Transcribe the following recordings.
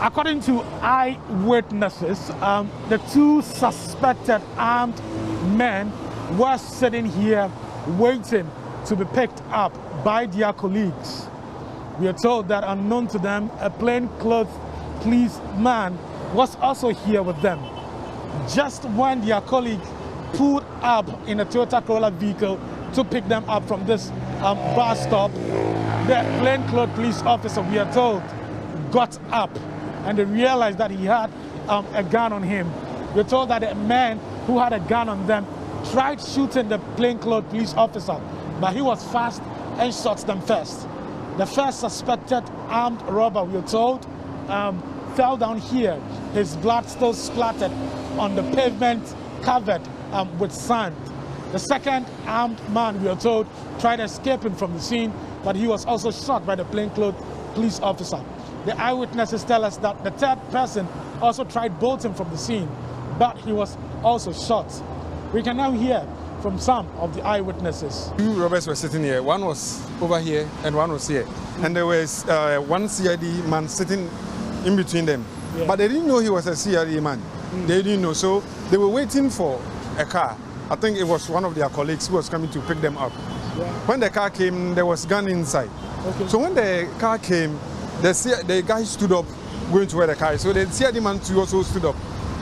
According to eyewitnesses, the two suspected armed men were sitting here waiting to be picked up by their colleagues. We are told that unknown to them, a plainclothes policeman was also here with them. Just when their colleague pulled up in a Toyota Corolla vehicle to pick them up from this bus stop, the plainclothes police officer, we are told, got up and they realized that he had a gun on him. We're told that a man who had a gun on them tried shooting the plainclothes police officer, but he was fast and shot them first. The first suspected armed robber, we are told, fell down here. His blood still splattered on the pavement covered with sand. The second armed man, we are told, tried escaping from the scene, but he was also shot by the plainclothes police officer. The eyewitnesses tell us that the third person also tried bolting from the scene, but he was also shot. We can now hear from some of the eyewitnesses. Two robbers were sitting here. One was over here and one was here. And there was one CID man sitting in between them. Yeah. But they didn't know he was a CID man. They didn't know. So they were waiting for a car. I think it was one of their colleagues who was coming to pick them up. Yeah. When the car came, there was gun inside. Okay. So when the car came, the guy stood up going to where the car is. So the CID man too also stood up.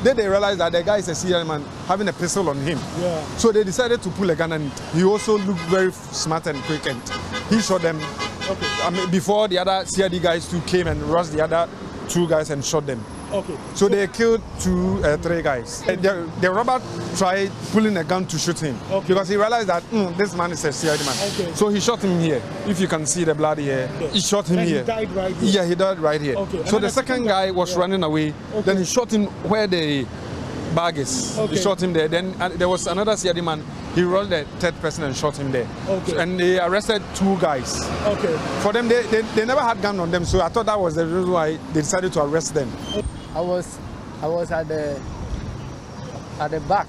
Then they realized that the guy is a CID man having a pistol on him. Yeah. So they decided to pull a gun, and he also looked very smart and quick, and he shot them. Okay. I mean, before the other CID guys too came and rushed the other two guys and shot them. Okay. So they killed three guys. The robber tried pulling a gun to shoot him because he realized that this man is a CID man. Okay. So he shot him here. If you can see the blood here, he shot him here. He died right here. Yeah, he died right here. Okay. So the second guy was running away. Okay. Then he shot him where the bag is. Okay. He shot him there. Then there was another CID man. He rolled the third person and shot him there. Okay. And they arrested two guys. Okay. For them, they never had gun on them, so I thought that was the reason why they decided to arrest them. I was at the back.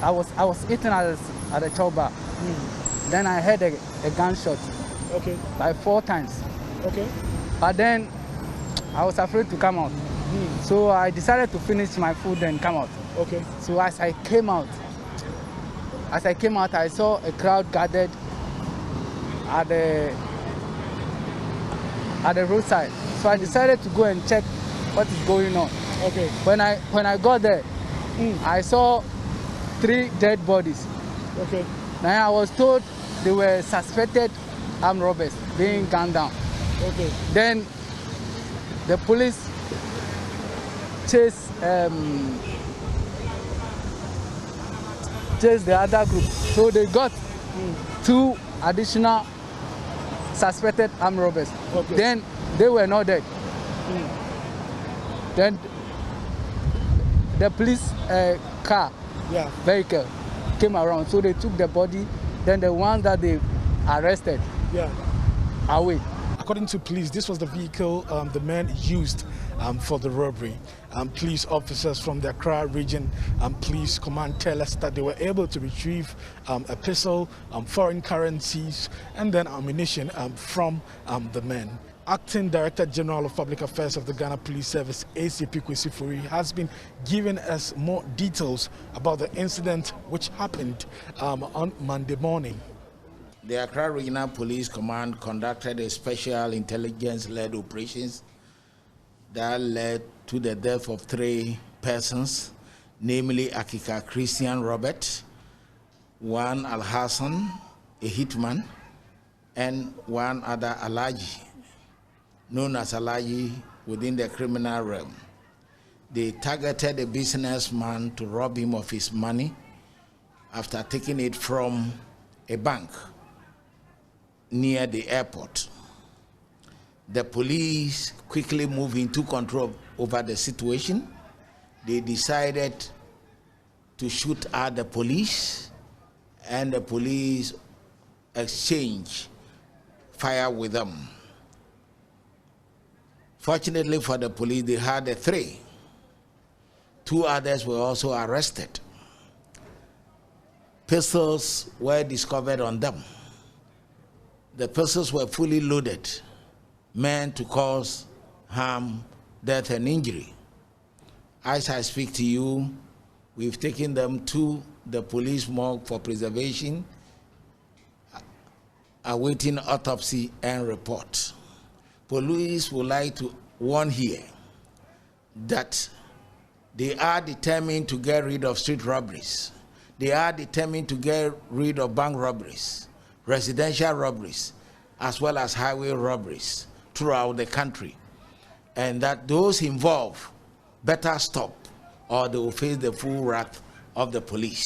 I was eating at the chowbar. Then I heard a gunshot. Okay. Like 4 times. Okay. But then I was afraid to come out. So I decided to finish my food and come out. Okay. So as I came out, I saw a crowd gathered at the roadside. So I decided to go and check what is going on. Okay. When I got there, I saw 3 dead bodies. Okay. Now I was told they were suspected armed robbers being gunned down. Okay. Then the police chased the other group. So they got 2 additional suspected armed robbers. Okay. Then they were not dead. Then the police vehicle came around, so they took the body. Then the one that they arrested away. According to police, this was the vehicle the men used for the robbery. Police officers from the Accra region police command tell us that they were able to retrieve a pistol, foreign currencies, and then ammunition from the men. Acting Director General of Public Affairs of the Ghana Police Service, ACP Kwesi Furi, has been giving us more details about the incident which happened on Monday morning. The Accra Regional Police Command conducted a special intelligence-led operations that led to the death of 3 persons, namely Akika Christian Robert, one Al Hassan, a hitman, and one other Alaji, known as Alaji within the criminal realm. They targeted a businessman to rob him of his money after taking it from a bank near the airport. The police quickly moved into control over the situation. They decided to shoot at the police, and the police exchanged fire with them. Fortunately for the police, they had 3. 2 others were also arrested. Pistols were discovered on them. The pistols were fully loaded, meant to cause harm, death, and injury. As I speak to you, we've taken them to the police morgue for preservation, awaiting autopsy and report. Police would like to warn here that they are determined to get rid of street robberies. They are determined to get rid of bank robberies, residential robberies, as well as highway robberies throughout the country. And that those involved better stop, or they will face the full wrath of the police.